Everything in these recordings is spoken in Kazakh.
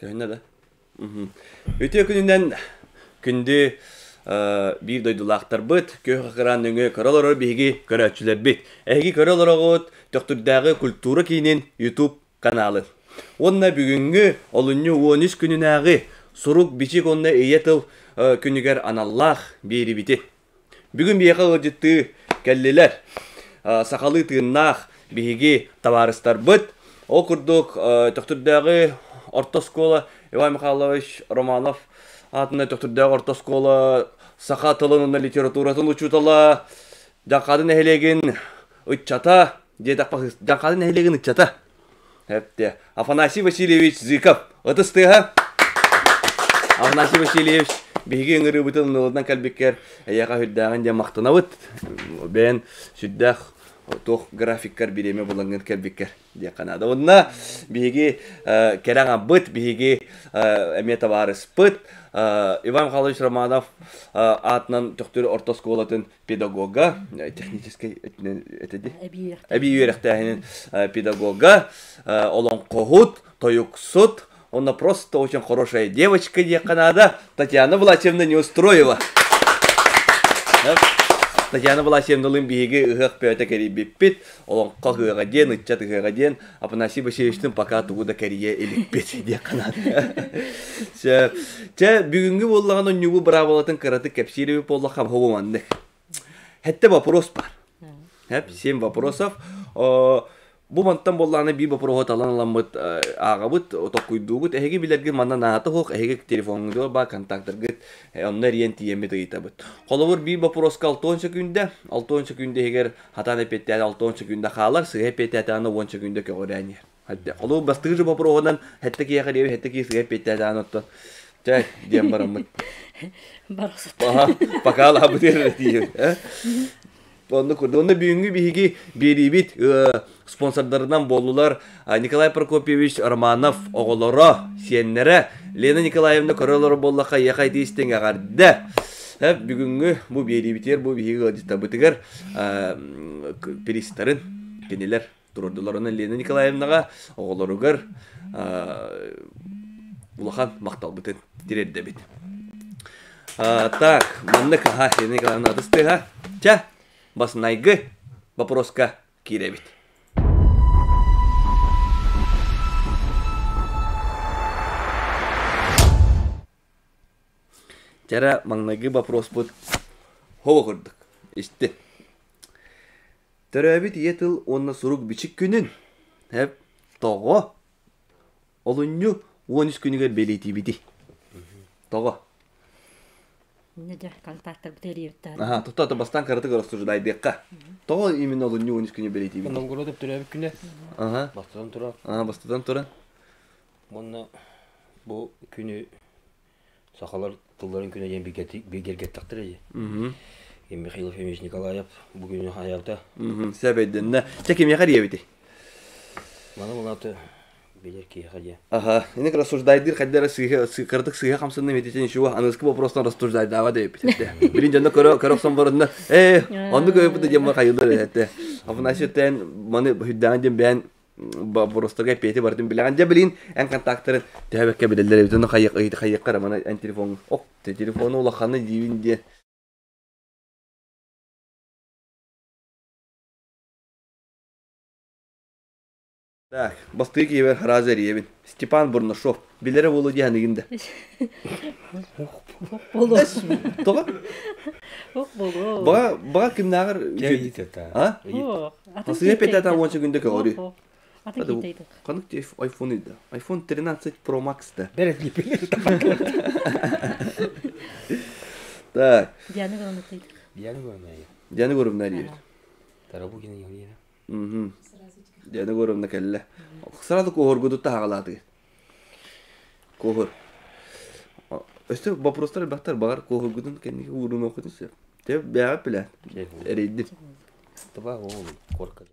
Köyünde de. Öte gününden kündü bir doydulaqtar bıt, köy qıran nöngö karalar bigi karachüler bit. Egi karalar got töktürdağı kultura kinin YouTube kanalı. Onna bugünkü olunyu 13 gününägi suruk biçik onna eýetıl günüger anallah biri biti. Bugün bir yaka ıcıttı kelliler, sakalı tığınnaq, bihigi tavarıstar bıt. O kurduk töktürdağı orta skola Ivay Mikhailovich Romanov adına töktürdağı orta skola saka tılınında literaturaсын uçutala Jankadın ehelegin ıççata Jankadın ehelegin ıççata hep de Afanasий Васильевич Зыков ıtıstığa Afanasий Васильевич Bihi ngırı bıtın nılından kalbikker Eyaqa hüddağın diye maqtınavıt Ben süddağ Toh grafikkar bireme bulangın kalbikker diye kanada Onna bihi kerang bıt bihi emiyata varız bıt Иван Михайлович Романов атынан töktürü orta skolatın pedagoga Технический Әбей үйректәхінің pedagoga Олон қоғут, тоюксут Она просто очень хорошая девочка, где Канада. Татьяна Власевна Неустроева. Татьяна Власевна лымбиги ыгак пёта кери биппит. Он как ыгаден, ичат ыгаден. Апанасий Васильевичтің пока тугуда керие эликпет, где Канада. Че бүгүнгү боллаган оннюгу браволатын караты кепсиреви болла хам ховомандык. Хетте вопрос бар. Хеп 7 вопросов. Bu mantan bollağına bir vapuru alanlamıt ağabıt tokuyduğubut ehegi bilergi mandan naatı hoq ehegi telefonu diyor ba kontaktlar git onlar yenti yemi deytabıt. Qolawur bir vapuros 6 sekünde 6 sekünde eger hatan epette 6 sekünde qalar sığı epette atana 10 sekünde köğrenyer. Hatta qolaw bastırıcı vapurodan hatta ki yaqari hatta ki sığı epette atana otto. Çay diyem baramıt. Barası. Aha pakala bu diyor. Onda büyüngü bihigi biribit sponsorlarından bollular Nikolay Prokopyevich Romanov oğulları siyenlere Lena Nikolayevna karaları bollaka yakay deisten agardı. Hep büyüngü bu biribitler bu bihigi adista bitiger peristarın keniler durdular ona Lena Nikolayevna'ga oğulları gar ulakan maktal bitin direde bit. Так, маннык ha Lena Nikolayevna adısты ha. Ça Баснайгы вопроска киребит. Жара маңнайгы вопрос бут. Хова курдук. İşte. Төрөбит етил онна сурук бичик күнүн. Хеп того. Олунню 13 күнүгө белети бити. Того. Ne de kontaktlar biteriyorlar. Aha, tuttu bastan karate görüstürdü dekka. Toho imin olun 13 günü belirtiydi. Ondan gol atıp duruyor bir güne. Aha. Bastıdan tura. Aha, bastıdan tura. Onunla bu günü sakalar tılların güne yem bir gerget taktırıcı. Mikhail Efimович Nikolayev bugün hayata. Sebeden ne? Çekim yakar yevdi. Bana bunlar bilir ki hadi. Aha, ini рассуждайдыр, хаддара кырдык сыга камсынны метечен шуа аныскы вопростан рассуждайды ава деп битте. Биринженде көрөксөн барында, онду көйүп дем кайылдар этте. Афнашеттен маны хүддан дем бен вопростага пети бардым билган же билин эн контакттарын тебекке билелер битен кайыккара мана эн телефон. Ок, телефону улаханы дивинде. Так, бастык ебер Харазер ебин. Степан Бурнашов. Билere болу дияныгинде. Болу. Тога? Болу. Бага кимнагыр Жайит это. А? Асыл епет ата 10 күндө көгөрү. Ата кетейди. Канык iPhone иде. iPhone 13 Pro Max да. Берет липили. Так. Дианы görmeydi. Diğer görmeyi. Jany görümler yer. Tarabı yine yine. Jany görümne kelle. Sırada kohorgudu ta hagaladı. Kohor. Öste вопростар бактар багар kohorgudun kendini urun okuduysa. Te bäga bilen. Eridi. Tabağı o korkak.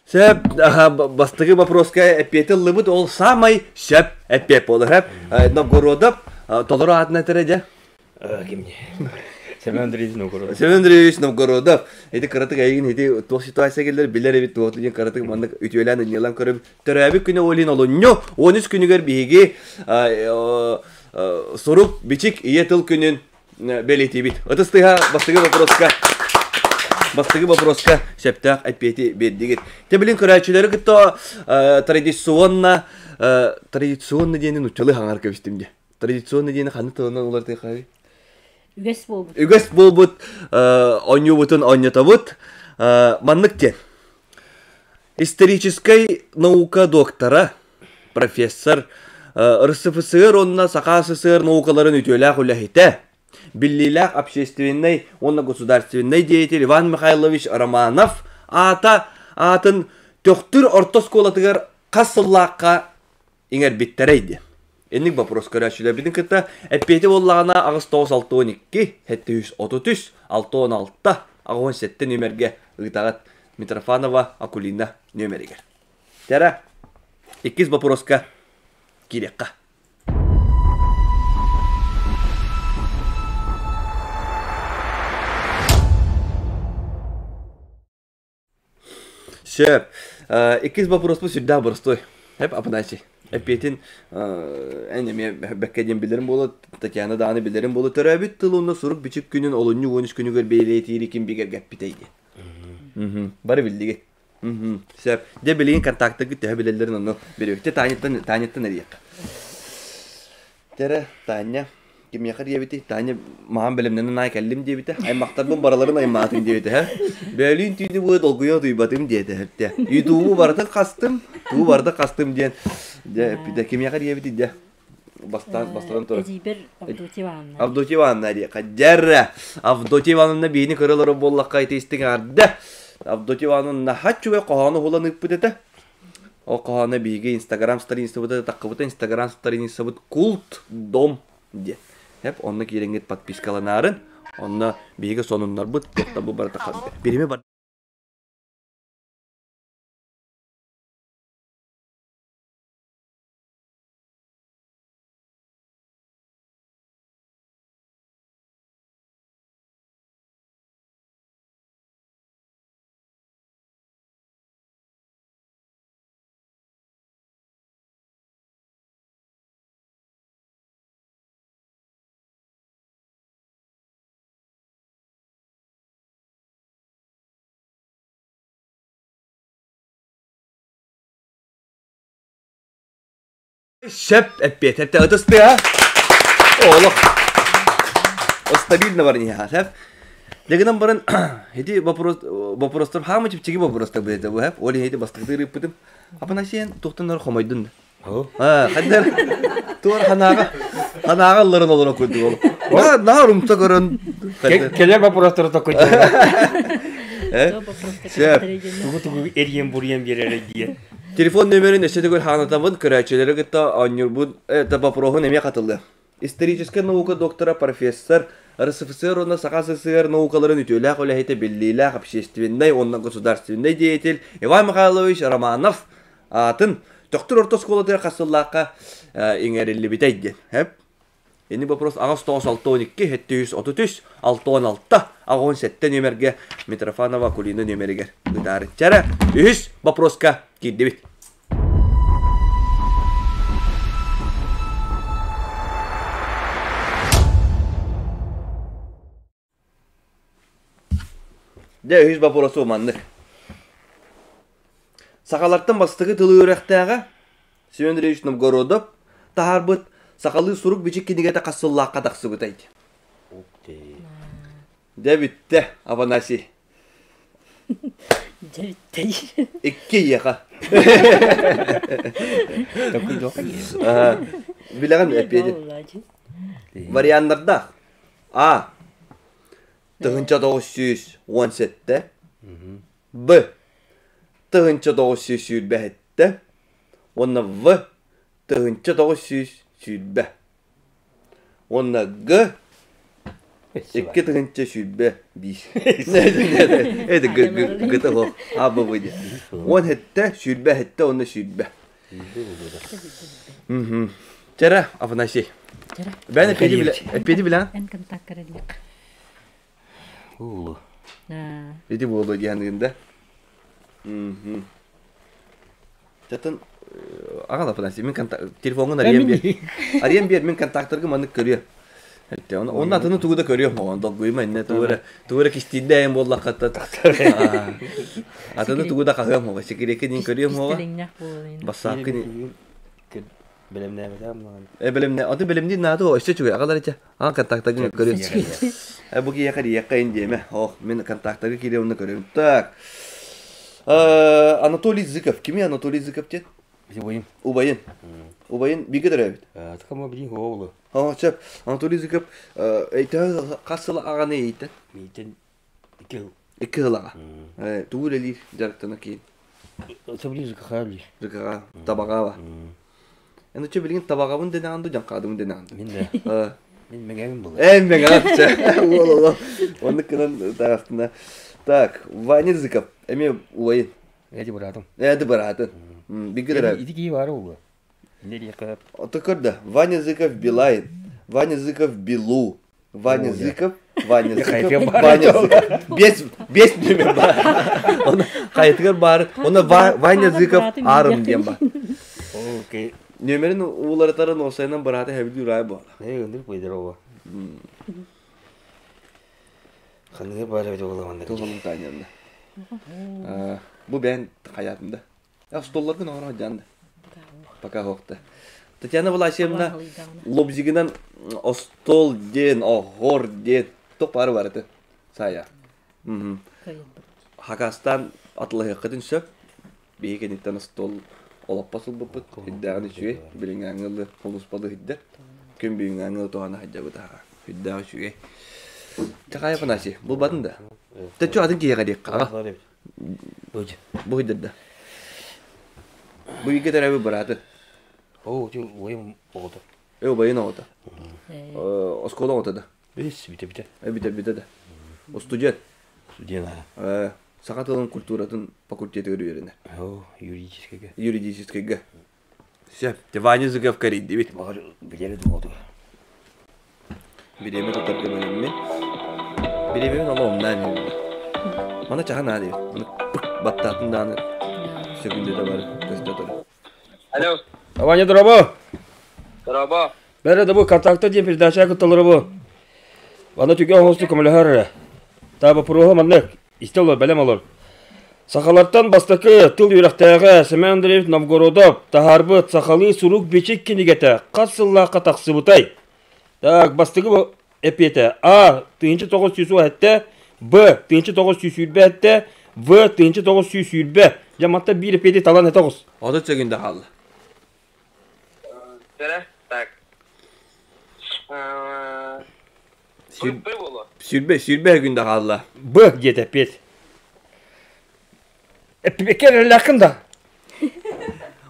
Сөп, бастығы вопроска әппеті лыбыт ол самай сөп әппеп olur hep. Novgorodов, толыру адына тіреді. Кемне. Семен Андреевич Новгород. Семен Андреевич Новгородов. Эти каратык айгин, эти тоқ ситуация келдер, білер эбит туғатлыген каратык мандық үтуелән үнелан көріп. Төрәбі күні олин олыннyo, 13 күнігер бейге соруп бичик ие тыл күнін белети бит. Отыстыға бастығы вопроска септақ әтпеті бердігет. Те білін көрәчілері күтті традиционно дейінен ұчалы хаңар көбістімде. Традиционно дейіні қаны тылынан олар тайқави? Үгес болбут, оню бутын онята бут. Маннык тен. Исторической наука доктора, профессор, РСФСР, онна Сақа-СССР наукаларын үтелі құлахите. Биллилях общественный, онна государственный деятель Иван Михайлович Романов атын төқтір ортос колатығар қасыллаққа еңер біттерейді. Энник вопрос көрәшілер біздің күтті әппеті боллағына ағыз 9-6-12, 7-33, 6-16, ағын 7 нөмерге ұйтағат Митрофанова Акулина нөмерігер. Тәрі, 2 вопроска керекқа. Сөп, 2 вопрос бұл сүрді бұрыстой. Хеп апынайсы. Әппетін әнеме бәккәден білерім болы, Татьяна даны білерім болы. Төрәбіт тылуына сұрук бичіп күнін олынны 13 күнігер бейлетейді кем бегер гәппітейді. Бары білдіге. Сөп, де білеген контакты күтті білелерін оны беректе Таняттан әрек. Тәрі, Таня. Кем яқыр ебеті, Таня маған білімнені най кәлім дебеті, аймақтарбын бараларын аймағатың дебеті, бәлін түйді бұғы долғыя дұйбатым деді. Ютубы барды қастым ден. Кем яқыр ебеті де. Бастыран тұры. Әзибір Авдотьеванна. Авдотьеванна дейқа. Дәрі. Авдотьеванна бейіні көрілері боллаққа етестің арды. Авдотьеванна хатчуға қоғаны қоланып бұдеті. О қоғаны бейге Инстаграм старинесі бұды, таққыбыта Инстаграм старинесі бұд культ дом де. Hep onunla kirengit подпискаланарын, onunla бейге сонунлар бұд, тоқта бұл бары таққан. Береме бар. Şep etbiyet hep de ötüstü ya. Oğlum. O stabilne var niye hep. Degenen barın hedi vaporostor hamı çipçigi vaporostor böyle bu hep. Oli hedi bastıkları yapıdım. Apa nasiyen tohtanlar komaydın. Ha, kadar. Tuğar hanağaların olana koydu oğlum. Na rumta görün. Keler vaporostor da koydu. Şep. Tuğu eriyen buryen bir yere diye. Telefon nömerini eşitlikül hanatavın kıraçeleri gitta anюрбун vaprohun emye katıldı. Историческая наука доктора, профессор, РСФСР, онна Сақа-СССР наукаларын үтеләк үләхеті беллиләк общественный, онна государственный деятель Иван Михайлович Романов атын доктор орта сколатыр қасыллаққа еңерілі бітейді. Енді вопрос ағыз 9-6-12, 733, 6-16, ағын 7 нөмерге Митрофанова Акулина нөмерігер. Үтәрі. Чәрі, үхіс вопроска кейді бит. Де үхіс вопросы omandıq. Сақаларттан бастығы тылы өрәқтәға Семен Андреевич Новгородов тахар бұд сақалы сұрук бечек кенегеті қасыллаққа дақсы бұтайды. Де бітті, Афанасий. De bitti. İki yaka. Bileğen epeydi. Variantlarda A. Tığınca 917'de B. Tığınca 915'de Ona V. Tığınca 915'de Ona G. İki tığınca şülbe bir. Evet gıtı o. Abi bu diye. On hette şülbe hette onda şülbe. Çera afına şey. Jara, Ben epedi bilen. en kentak karadik. Oğlu. Nah, Dedi bu oldu yanında. Zaten ağal afına şey. Min kontak telefonun arayayım bir min kontaktları manık görüyor. Hatta onun adını tuğda görüyor mu? Onda koyma ne tuğra kistinde en bolla katta. Adını tuğda kahve mu? Şekerekin görüyor mu? istilinyak bolin. Basakın. Benim ne medem lan. Benim ne? Adı benim değil ne adı o? İşte çıkıyor. Akalar içe. Ha kontaktları görüyor. Bu ki yakayın diye mi? Oh, min kontaktları geliyor onu görüyorum. Tak. Anatoly Zykov. Kimi Anatoly Zykov diye? Bizim boyum. Ubayın bir kadar evet. Tıkama bilin oğlu. Ha çap. Anatoly Zykov. Kasılı ağanı eğitti. Miten 2 yıl. 2 yıla. Tuğul eli jarıktana ki. Tabii zıkayabilir. Zıkağa tabağa var. Yani çe bilgin tabağa bunu dene andı can kadın dene andı. Min de. Min megamim buldu. Ben atça. Oğlum. Onun kınan tarafında. Tak. Vanya Zykov. Emi ubayın. Hadi bıraktım. Hadi bırakın. Bir kadar evet. İdik iyi var oğlu. Nereye kadar? Otokorda. Vanya Zykov Билайн. Ваня Зыков Билу. Ваня Зыков. Ваня Зыков. Ваня Зыков. Без номер бар. Ona kayıtlar var. Ona Vanya Zykov Arım diyen var. Okey. Nömerin uğuları tarın olsayından bırakı hebil ray bu. Ne gönderip koydur o. Kanıya böyle bir oğlan. Tuzunun tanyanda. Bu ben hayatımda. Ya stollardan ona candı. Пока hokta. Татьяна Власьевна Лобзигинен остол ден, огор ден. Топары бар еді. Сая. Хакастан атлы хақытын сөп. Бейген иттен стол олап басыл бұпыт. Хиддағын үшуге. Білін аңылы қолуспалы хидді. Күн бейін аңылы тоғаны хаджа бұтаға. Хиддағы үшуге. Тақайы қынасы. Бұл батын да. Тәтчу атын кейеға дейік қаға. Бұл хиддірді. Бұл екі тарабы барады. Oo, diyor oyun oldu. O bayın oldu. O skola oldu da. Bite. Bite de. O stüdyen. Студент. Сахатылын культуратын факультеті көрüyorene. Oo, юридическое. Юридическое. Все, те Ваня Зыков карит, дебит. Var bileri de oldu. Bileğime tutarken önemli. Bileğimin ama ondan önemli. Bana çahan hadi. Battatın dağını. Sökünde de var. Gösterdim. Алло, Ваня Дробо. здорово. Бере de bu kontakta diye bir daha kutları bu. Bana tüke hostu kumulahar. Tabi program anlık. İstelo belem olur. Sakalardan bastakı tıl yürektəğə Semendrev Novgorodov taharbı sakalı suruk beçik kinigete qasılla qataqsı butay. Tak bastakı bu epiyete. A. Tığınçı 900 hette. B. Tığınçı 900 yürbe hette. V. Tığınçı 900 yürbe. Cematta bir epiyete talan hette oğuz. O da çökünde kaldı. Söyle, так. Бір болу. Sürbe günde kaldı. B. Get epiyet. Epiyet lakında.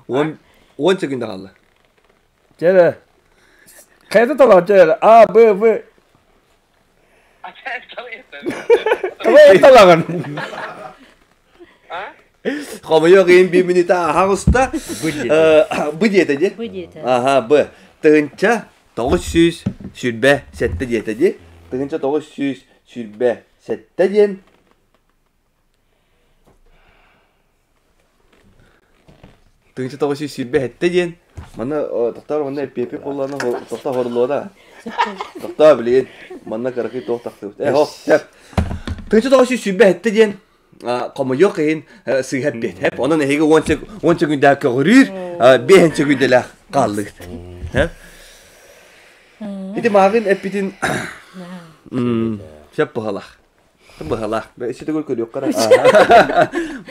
10 çökünde kaldı. Cere. Kayda talan cere. A. B. V. Ama talan. Ama yok en bir minute ağustta. Bu diyeteci. Bu diyete. Aha bu. Tığınca 900 sürbe sette diyeteci. Tığınca 900 sürbe sette diyen. Tığınca 900 sürbe hette diyen. Bana doktor bana epi kullanı doktor horluğu da. Doktor bileyin. Bana karakı doktor. Ho. Tığınca 900 sürbe hette diyen. Como yok en sı hep onun hege onca günde görür. Behençe gündeler kaldı. Hep. İşte mağın epitin şap bahalak. Bahalak. Ben işte de görüyor kara.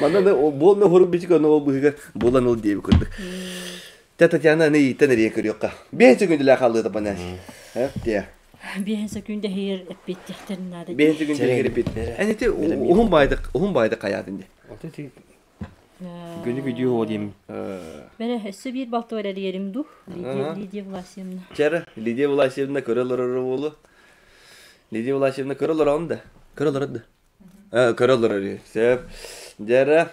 Bana da bol ne horu biçik onu o buhiga bolan ol diye kurduk. Tatjana ne iten nereye görüyor ka. Behençe gündeler kaldı da bana. Hep diye. Bir sekünde her epittikten nade. Behençe gündeler epit. Yani te ohun baydık hayatında. Günlük video o diyeyim. Ben hesse bir baktı öyle diyelim du. Lidya Vlasyevna. Çara, Lidya Vlasyevna körelere oğlu. Ne diye ulaşımda kırılır onu da. Kırılır hadi. Kırılır arıyor. Sep. Jara.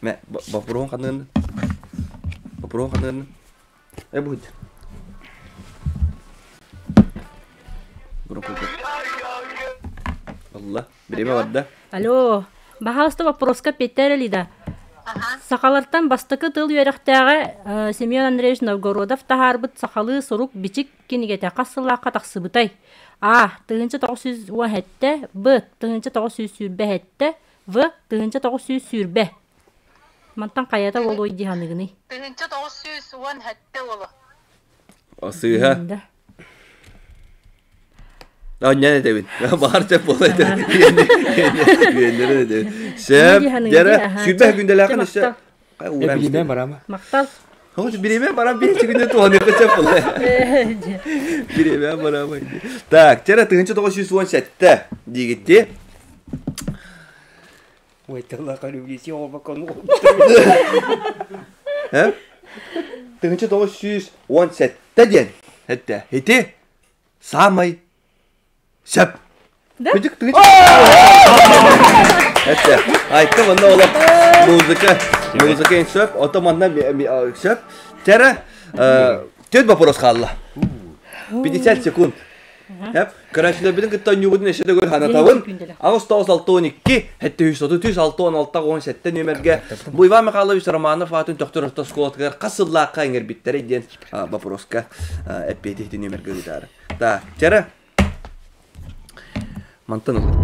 Mẹ, bỏ pro khăn hơn. Bỏ pro khăn hơn. Ê bụi. Allah, birime var da. Алло, бахаста вопроска Петерли да. Сақалардан бастықы тыл үйеріқтәғі Семен Андреевич Новгородов тахарбыт сақалы сорук бичик кенегете қасылаққа тақсыбытай. Тығынчы 910 хәтті, Б. Тығынчы 900 сүрбе хәтті, В. Тығынчы 900 сүрбе. Мантан қаята ол ойды ханығыны. Тығынчы 910 хәтті олы. Asıha. Ne dedin? Bahar çöp olaydı. Güvenleri dedi. Şef, yara, sürbeh gündelerken işte. Bilmem var ama. Maqtal. Hoş birime bana bir günde tuhanı çöp olaydı. Birime bana bak. Tak, cara tığınca 910 sette. Diye gitti. Ой, тала kalübisi olmakon. He? Tığınca 910 sette diyen. Hatta hiti. Samay. Şep. Küçük tığınca. Hatta. Ayıkta bana oğlum. Muzika en şep. Otomandan şep. Cara. Tüt vaporos kaldı. 50 sekund. Hep karşıda bizim kıta nübudun eşede gol hanatavın. Ağustos 612 hatta 136 17 nömerge. Bu Ivan Mikhailovich romanı Fatih Doktorov Toskotgar qasıllaqqa enger bittere diyen vaporoska epedi nömerge gitarı. Ta, çara. Mantan olur.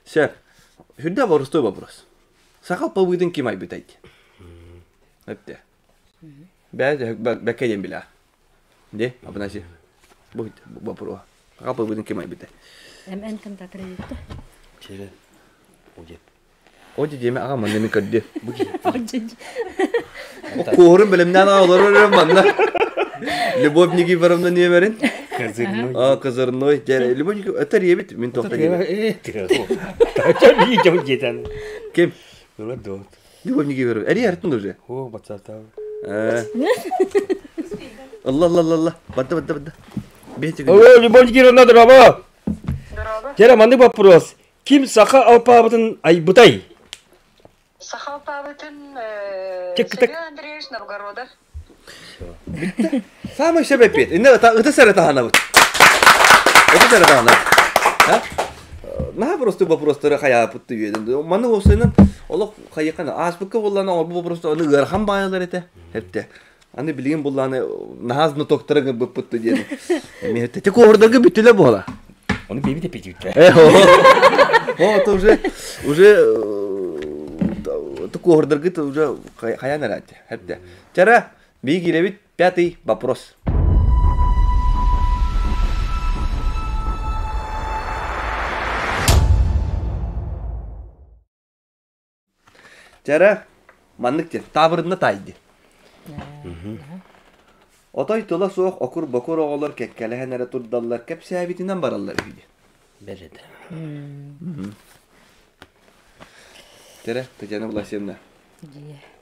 Şef. Hüdde var usta babros. Sakal pabudun kim ay bitaydı. Hepte. Bekleyin bile. De, apa nasi? Bu babro. Sakal pabudun kim ay bitay. MN kan tak kredit. Çere. Oje. Oje diyeme aga manını kaddi. Oje. O korun bilimden ağlar bana. Любовники varamda niye verin? Kazırno. Kızarnoy. Любовники öter yebit min tohta gibi. Tabii iyi çok yeter. Kim? Yola doğru. Любовники verin. Eri yartın durca. Ho, batsata. Allah. Badda. Beti gün. Alo, любовники rondadır ama. Дорога. Çere mandık vapros. Kim saka alpabıtın ay butay? Сахал Павлович Чек-так. Семен Андреевич Новгородов. Sama sebep et. İnne ıtı sere tahana bud. Itı sere tahana. Ha? Naha просто вопростары хая путты еден. Маны осының олық хайықаны аспыққа болланы ол бұл просто оны ырхан байылар ете. Хепте. Аны білген болланы нахазны тоқтырығы бұл путты деді. Мехте. Тек ордығы бүтілі бола. Onu bebi de peki bitti. Это уже такой ордерги то уже хая нарати. Хепте. Чара бигилевит пятый вопрос. Чара манныктер табырына тайды. Отой тола соқ окур бокур оғалар кеккелехенере турдаллар кеп сәбитинен бараллар үйде. Береді. Чара Татьяна Власевна.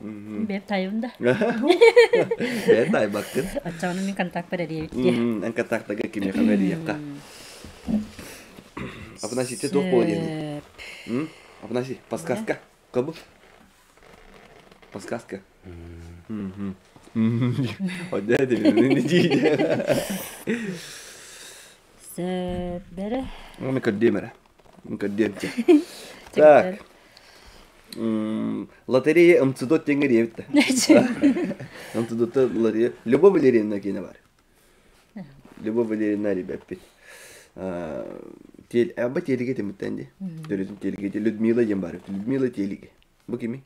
Беп тайында. Ben tay bakın. Açağını min kan tak beredi. En kataktaga kimi haberi yakka. Apa nasi itu tuh boleh ni. Apa nasi? Paskaska. Kabu. Paskaska. Ada de ni dia. Sebere. Onu kaddim era. Onu kaddim. Так. Лотерея МЦДОТ тенгер ебітті. МЦДОТ лотерея. Любовь Валерьевна кейіне бар. Любовь Валерьевна ребят бет. Абба телеге теміттенде. Төресім телеге. Людмила ем бар. Людмила телеге. Бұл кеме?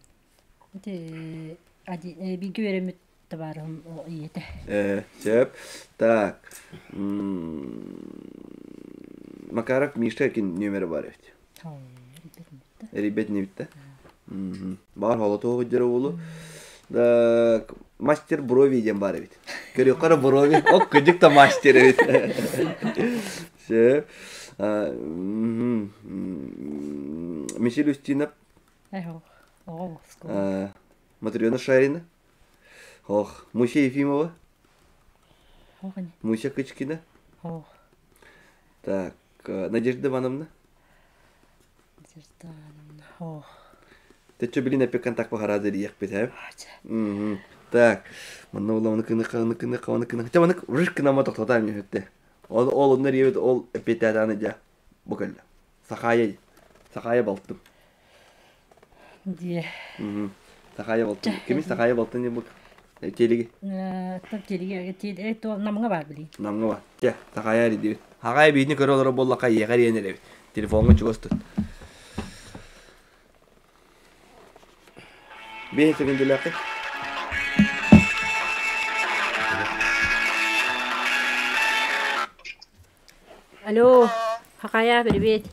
Bir göremüt de var o iyiydi. Şep. Так. Макаров Миша кин нөмері бар. Ребят не бітті. Бар халаты оғыдері олы. Мастер брови дем бар бит. Көрі қара брови. О, күдік та мастер бит. Мишель Устинов, О, Матрена Шарина, Муся Ефимова, Муся Кычкина, так, Надежда Ивановна. Ты что, блин, опять контакт по гораздо ехать, а? Так, мына улам кыны. Хотя мына рыжк нама тоқтата мне это. Ол оннар ебет ол петаданы жа. Букалла. Сахая болттым. Ди. Сахая болттым. Кимис сахая болттым не бук. Телеги. Топ телеге тиде то намга бар били. Намга ба. Те, сахая ди. Хагай битни көрөлөр боллака егер енеле. Телефонга чугосту. Бе секундулакы. Алло, Хакая, привет.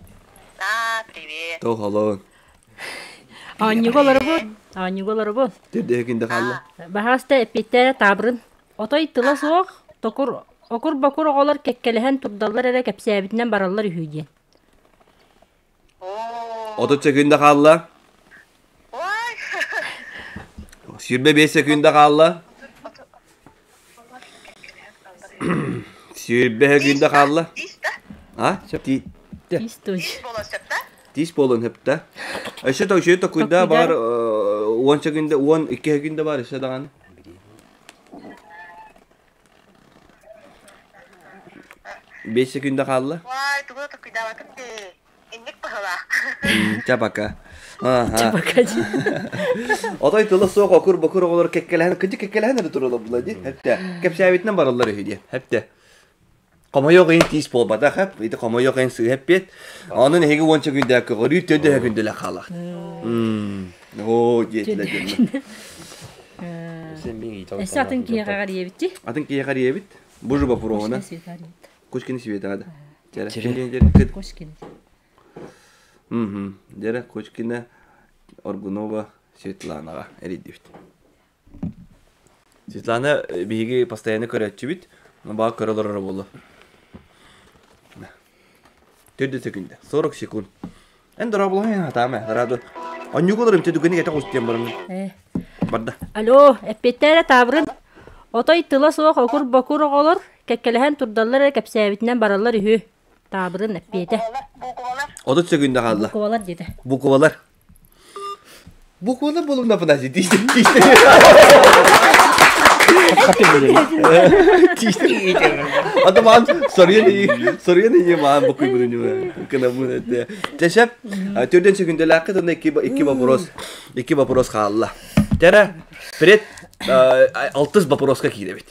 Привет. То халон. Анюголар бу. Теде кинде халла. Бахаста питтер табрын. Отой тыла соох, окур бакур оголар кеккелеген турдаллар эре кепсәбитнән бараллар үйден. Ото секунда халла. Ой. Sürbe 5 sekunda kaldı. Sürbe sekunda kaldı. Ha? Истуж. Diş bolun hep de. Şu da kuyda var 10 sekunda 12 sekunda var işte daha. 5 sekunda kaldı. Vay, tuh tuh kita waktu ini pahala. Çabaka. Çabakacı. Oday tılı soğuk okur bakır olur kekkelen kıcı kekkelen de durulur buladı. Hep de kepsevitden barallar hediye. Hep de. Kama yok en tis bol bada hep. İşte kama yok en sığ hep bit. Onun hegi onca günde kırıyor tüde günde la kala. O yetle günde. Esatın ki yagar yebitti. Adın ki yakar yebit. Buju bapuro ona. Kuşkini siveta hadi. Koşkin. Dere Kochkina Orgunova Светлана Эридивт. Светлана биги постоянно көрәтчүбит, но баа көрөлөр болду. 4 секунд, 40 секунд. Энди раблайын атама, раду. Анюголорым тедүгүнү кете кустем барым. Барда. Алло, эппеттер табрын. Отой тыла соох окур бакур оголор кеккелеген турдаллар кепсәбитнән бараллар үйү. Табрын эппете. 30 секунда калды. Ковалар деди. Буквалар. Буквалар болуп напынасы тийди. Атаман сорьяны не мам буквы будем. Кына будет. Тешеп 4 секунда лакыт онда 2 вопрос калды. Тера пред 6 вопроска киде бит.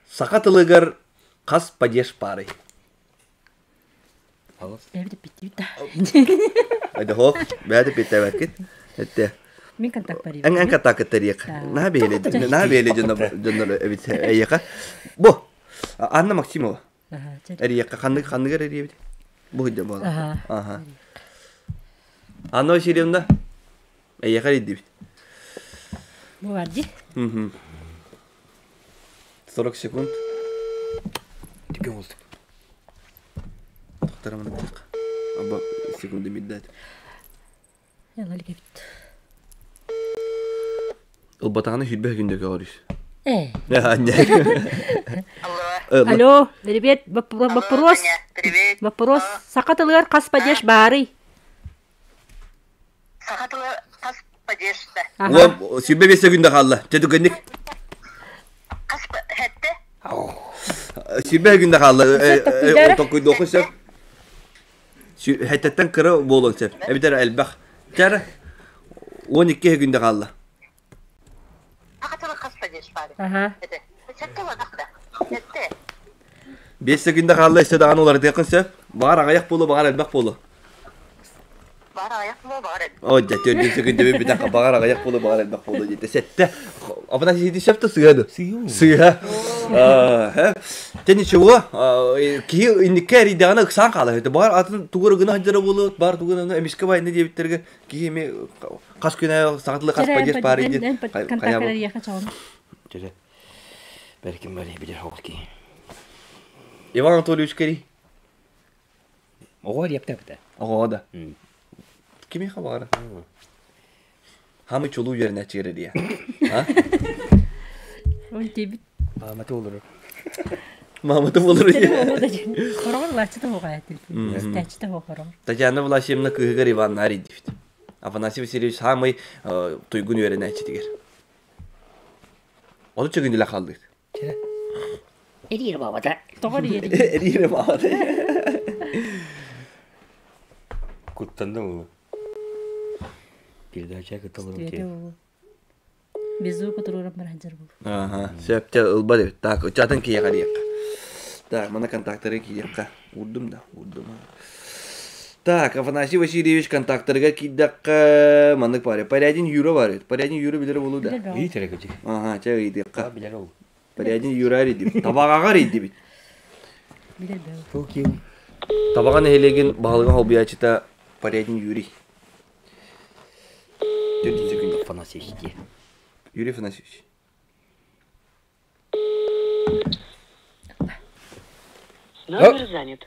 Сакатылыгар кас падеш пары. Бәбді бітті да. Айда хок, бәді бітті вәкет. Әтті. Мен контакт бари. Ән контакт тарик. На бейле жондар әбит әйеқа. Бу, Анна Максимова. Әриеқа қандығар әрие бит. Бу хыджа бола. Анна Васильевна. Әйеқа рейді бит. Бу барди. 40 секунд. Типе воздух. Тоқтарамын тек. Аба секунды миддат. Яла лигебит. Ол батағаны хүлбе күндегі ғариш. Алло, привет. Вопрос. Вопрос. Сакатылыгар кас падеш бары. Сакатылыгар кас падеш да. Ол сүрбе 5 секунда қалды. Тету күндік. Сибе günde kaldı. Dokuydu okusam. Hatta kırı bolun sep. Ebider elbak. Cara 12 günde kaldı. Akatılık kaspadeş bari. Ede. Çette var dakda. Çette. 5 sekunda kaldı işte dağın olarak yakın sep. Bağır ayak bolu, bağır elbak bolu. Bağır ayak mı bağır elbak? O da 4 sekunda bir dakika bağır ayak bolu, bağır elbak bolu. Sette. Apına sesi septe sığadı. Sığadı. Те ничего, ки индикер идеана ксан кала. Это бар атын тугур гына ханжара болот, бар тугуна эмиске байны дебиттерге ки эме кас күнә сагытлы кас падеш бар иде. Контактлар яха чагым. Жүре. Бәлкем бар билер хок ки. Иван Анатольевич кери. Ого яптап та. Ого да. Кими хабара? Хамы чулу yerine çevirdi ya. Ha? Он тебе Маматы olur. Маматым olur ya. хорогор лачта хогает. Стачта хогор. Татьяна Власьевна кыгыр Иван Аридович. Афанасий Васильевич самый туйгун yerine çetigер. Onu çögündüle kaldık. Эрир бабада. Тогор ери. Eriyerim abi. Kuttanda mı? Передача каталог. Безу которого ханжар бул. Ага, septe ılba tak uçatın ki yakalayak. Так, mana kontaktları ki yakka. Vurdum. Так, Афанасий Васильевич kontaktlarga kidakka manık var. Parayadin euro var. Parayadin euro bilir bulu da. İyi terekeci. Aha, çay idikka. Bilir ol. Parayadin euro aridi. Tabağa aridi bit. Билер бе. Çok iyi. Tabağın helegin bağlıgan hobiyaçıta parayadin euro. Dördüncü gün. Fanasi işte. Юрий Афанасьевич. Номер занят.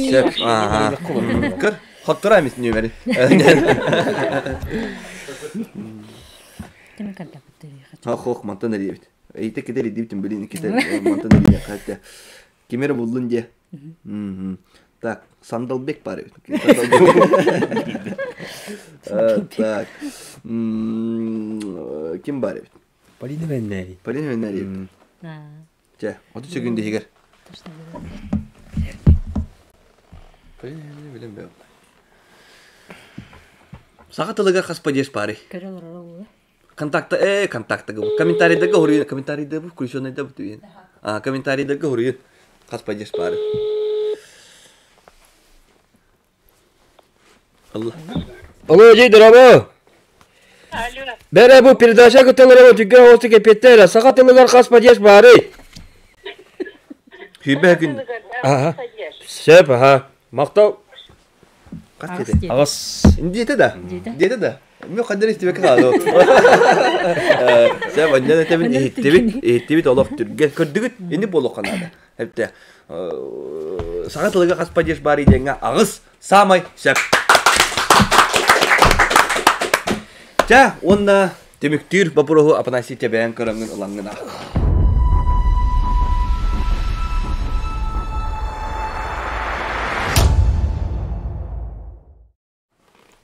Şef. Aha. Kır. Hattıra mısın numara? Теме контакттар яха. Ha hoş mantan nereye bit. Eyte gider idiptim bilin gider mantan nereye hatta. Kimere buldun diye. Так, Sandalbek var. Так. Kim var? Полина Веннери. Полин nereye? Çe, o da çögünde higer. Полин bilem be. Сагатылыга хаспадеш пари. Көрөлөр. Контакта гы. Комментарийдегі хурuyun. Комментарийді бұл, включенныйда бұл түйін. Комментарийдегі хурuyun. Хаспадеш пари. Allah. Alo Ceydir abi. Алло. Bere bu передача каталог tüge hostu kepetler. Sakatılıgar kaspadiyes bari. Hübe gün. Aha. Sep ha. Maktav. Kaç dedi? Ağız. Diyete de. Diyete de. Mi kadar istibek kaldı. Sen bence de temin ihtivit olaf Türkiye. Kırdıgıt indi bolu kanada. Hep de. Sakatılıgar kaspadiyes bari denge ağız samay sep. Ja, onda demektir bapuruhu Афанасий Тебян көрөңүн улаңына.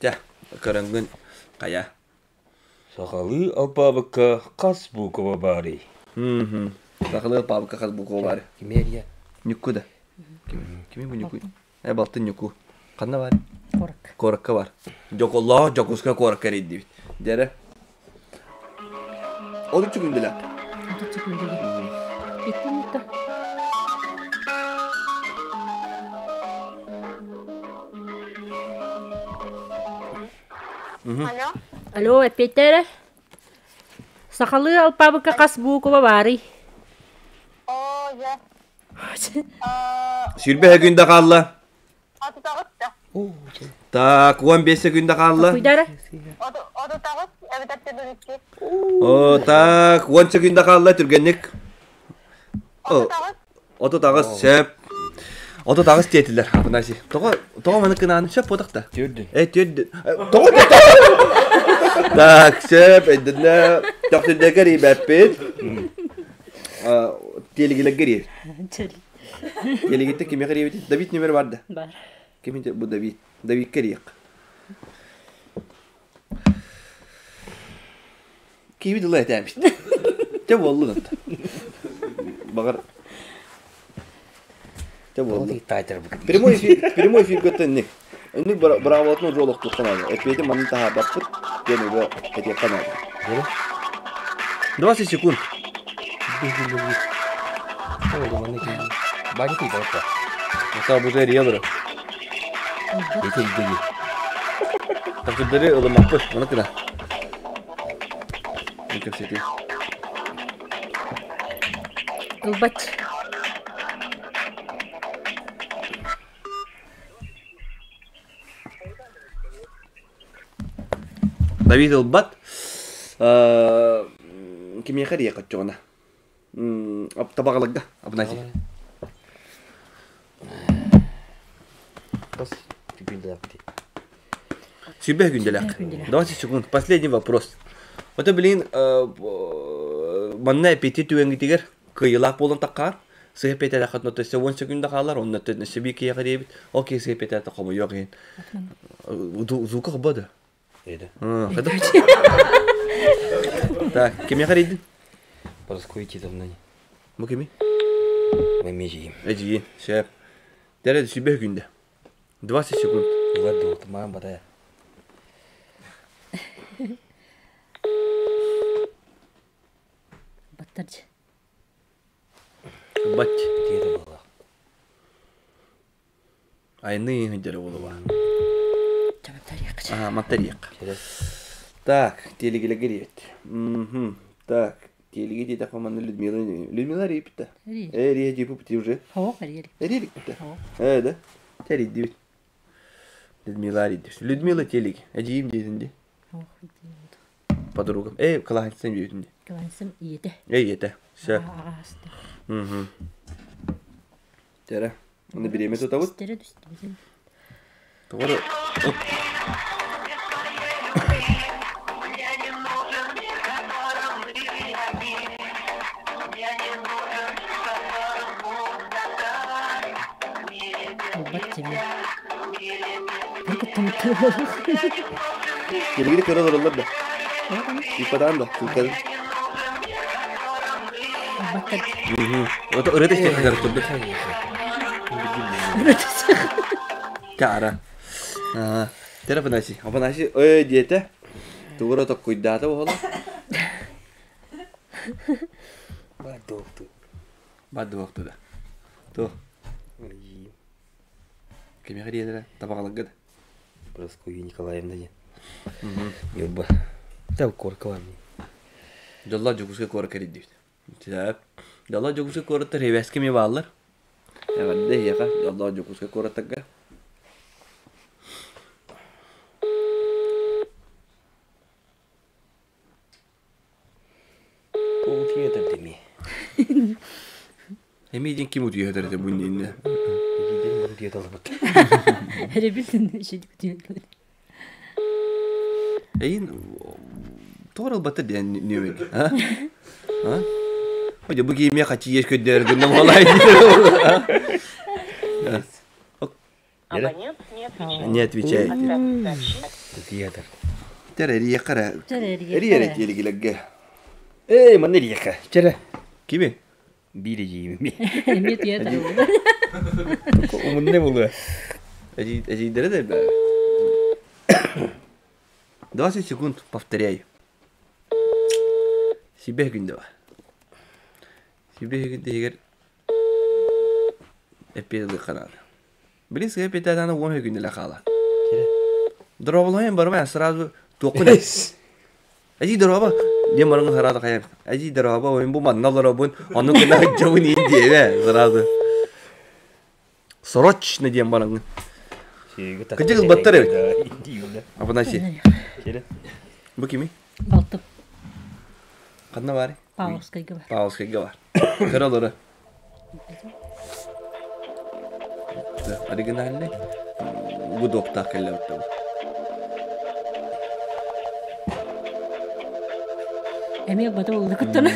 Ja, көрөңүн кая. Сақалы алпабыққа қас бұқыва бari. Сакалы папка каз букова бар. Кимерия. Нюкуда. Кими бу нюку? Балты нюку. Канда бар? Корак. Коракка бар. Жоколла, жокуска коракка рейди. Дере. Onu çıkındılar. Ата чекүндөгү. Биттимитта. Алло. Алло, Петер. Сахалы алпабыка кас букова бari. О, я. Sürbe günde kaldı. Adı tağıt da. Tak, 15 günde kaldı. Куйдара. Adı tağıt. Evet, hep de dönüştü. O tak, 10 günde kaldı Türgenlik. Adı tağıt. Oto tağız şep. Oto tağız diyetiler Афанасий. Toğa manı kınanı şep odak da. Gördün. Gördün. Toğa. Tak, şep edinle. Doktor gari bepet. Teligile gari. Чели. Teligite kimi gari bit? David numara vardı. Бар. Kimin bu David? David Kariyak. Kimi de lay demiş. Te vallahi. Bakar. Te vallahi. Тайтер бұқ. Прямой эфир götünnik. Ünlük bravo'nun roluk tutkanadi. Epeyde manın taha bakıp gene etiye kanadı. Böyle? 20 sekund. Oldu bana ki. Bari ki bakta. Mesela bu da riyadır. Yeter gidiyor. Takdirleri ılımaklı. Onu kına. Bunu köfseti. Ылбат. Давид Илбат. Кимия хария каччона. Табагалага. Абнаси. Бас тигүндәпти. Сибе гүнделак. 20 секунд. Последний вопрос. Вот блин, манна аппетит үенгитигер кыйылак болон таккар. Сыйпет әле хатны төсә 10 секундда калар, онны төтне себе кия гыребит. Окей, сыйпет әле такымы юк ен. Зука хбада. Эйде. Хада. Так, кимия харидин? Параскойти давно. Бу кими? Мемежи. Эжи, шеп. Дәрә сибе гүндә. 20 секунд. Ладно, тамам бада. Баттарчы. Бат. Тиеде бала. Айны хәдәре булуа. Чабаттар яқшы. Ага, матарик. Через Так, телегеле грет. Так, телеге де такоман Людмила. Людмила репта. Рия дипу пти уже. Хавақ әргелік. Репта. Да. Тери дивит. Людмила ридиш. Людмила телеге. Аджиим дейдинде. Хавақ деймін. Подругам. Калахансан дейдинде. Калансым иеті. Ете. Все. Ағасты. Тера. Оны береме тота вот. Стері дүстімізін. Тогора. Оп. Ылбат тебе. Бір күттім өтті. Телеге де көрі оралар да. Ипадан да. Тулкады. Ылбаттар. Ото ырыта işte kadar tuttu. Cara. Телефонasi. Апанasi диете. Тугура то куйдата ола. бадокту. Баду вакты да. То. Кемеге диедер табагалыгы. Параскойти Николаевна. Юба. Тав коркаларны. Жолла жугусга кора керидди. Тип. Жолла жугусга кора теребеске ми баллар. Эвадде яка жолла жугусга кора тагга. Ол тиеде деми. Эмидин ким утуyor derdi bu ninne. Гиден бу тиеде албат. Әрі білдің шедік деймін. Эйин торал батыр ден нөмек. Ha? Hoca bu giyime kaçı yaş köderdi ne malay diyor. Абонент не отвечает. Не отвечает. Оставить сообщение. Тиеде. Терери yakara. Eriye telgilegge. Эй, манерияка. Чера. Kimi? Бири жийми. Мет еді олды. Умунне болу. Эжи дере де. 20 секунд повторяю. Себе günde var. Себе günde егер эпизоды канал. Блин, эпизоды ана 10 günde la kala. Дроболоем барма сразу токун. Эжи дроба не марың харада каяр. Эжи дроба ойын бу манналар бун. Аны кына жабын инде сразу. Срочно дем барың. Кыжы кызбаттар эбит. Апанаси. Чера. Bu kimi? Балтып. Кандай бар? Паускайга бар. Паускайга бар. Кыралары. Оригинальный. Гудокта келлепті. Әме бата олды күттіні.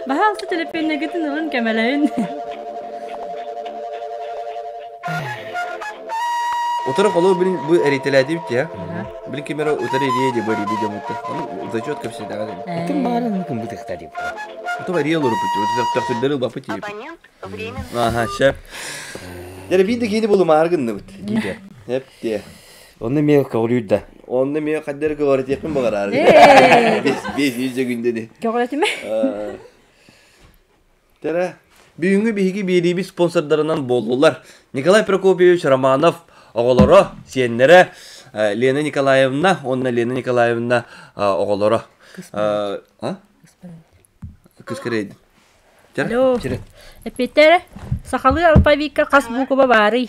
Бағалсы телепенне күттін олын кәмәләйін. Oturak oluyor bu eriteledi bitti ya. Bilin kimera otur eriye de böyle video mutlu. Onu zачет ко всегда. Ким барын ким бутыкта дип. Это вария лору пути. Вот так тахтылдары бапы тип. Абонент временно. Ага, şef. Dere bir de gidi bulum argın bit. Диде. Hep diye. Onu me kavluyda. Onda mı kadar kıvaret yakın bakar argın. Biz yüzde günde de. Кәғалеті ме? Dere. Büyüğü bir sponsorlarından bollular. Nikolay Prokopyevich Romanov oğulları, siyenlere Lena Nikolaevna, onunla Lena Nikolaevna oğulları. Ha? Kız karaydı. Алло. Эпетер сахалы алфавитка кас буква бары.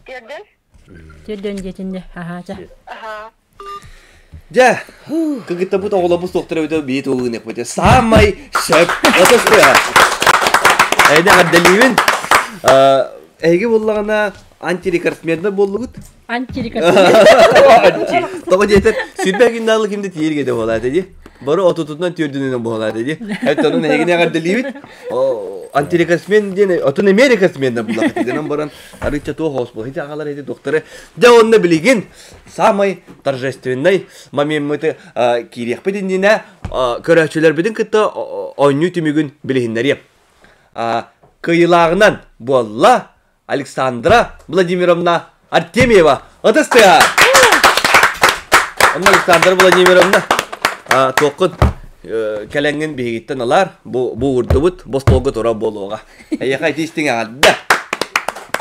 Gördün? Төрдөн жетинде. Аха, жа. Ага. Ja, кыгытта бут оголобус доктор өтө бит угынек бут. Самай шөп. Отоска. Айда гадделивин. Эге боллагана антирекордсменде боллугут. Антирекорд. Того жетер сүрбөгүн далы кимде тиелге де болот эди. Бары отутунан төрдүнөн болот эди. Эттонун эгене гадделивин. Антирекордсмен дене отун америкасмен булак деден баран арыча то хос бул. Хите агалар эди докторы. Да онны билген самый торжественный моменты кирек бедине көрөчүлөр бидин кытта ойну түмүгүн билгендер. Кыйлагынан болла Александра Владимировна Артемьева. Отостя. Александра Владимировна тоқыт кәләңген бейгеттен алар бу урдыбыт бостолго тора болуга. Аяқай тестиң алда.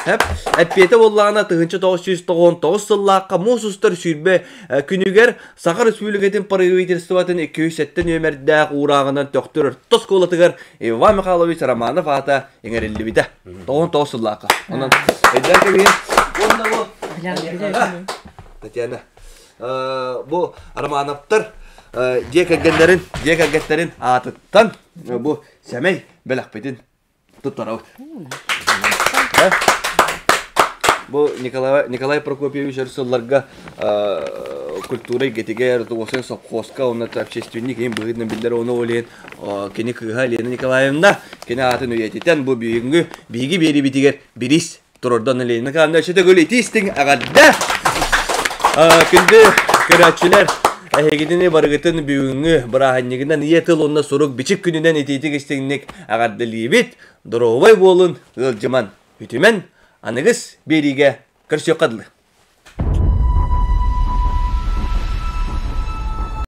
Әппеті боллағына 1999 сыллаққа мұсыстыр сүрбе күнігер Сақар Республикатын правительстватын 207 нөмірдәқ урағынан төқтір тұс қолатығыр Иван Михайлович Романов ата еңерелі біді. 99 сыллаққа. Онан әйдер кебеген. Онда бұл. Татьяна. Бұл Романовтар декагеттерин атыттан бұл сәмей бәләқ бетін тұттарауыт. Бу Николай Прокопьевич Арсылларга культурой гетиге Ртугосен Совхозка, он это общественник, им выгодно билдер оны олен, кені кыга Лена Николаевна, кені атын уятетен бу бүйінгі бейгі бері бітігер біріс тұрордан Лена Николаевна өшеті көлі тестің ағадда. Күнді көрәтшілер әйгедіне барғытын бүйінгі бірағаннегінен етіл онына сұрук бичік күнінен етейтік істеңнік ағадды лейбет, дұровай болын ұлжыман үтімен Анығыз беріге кірсе қадылы.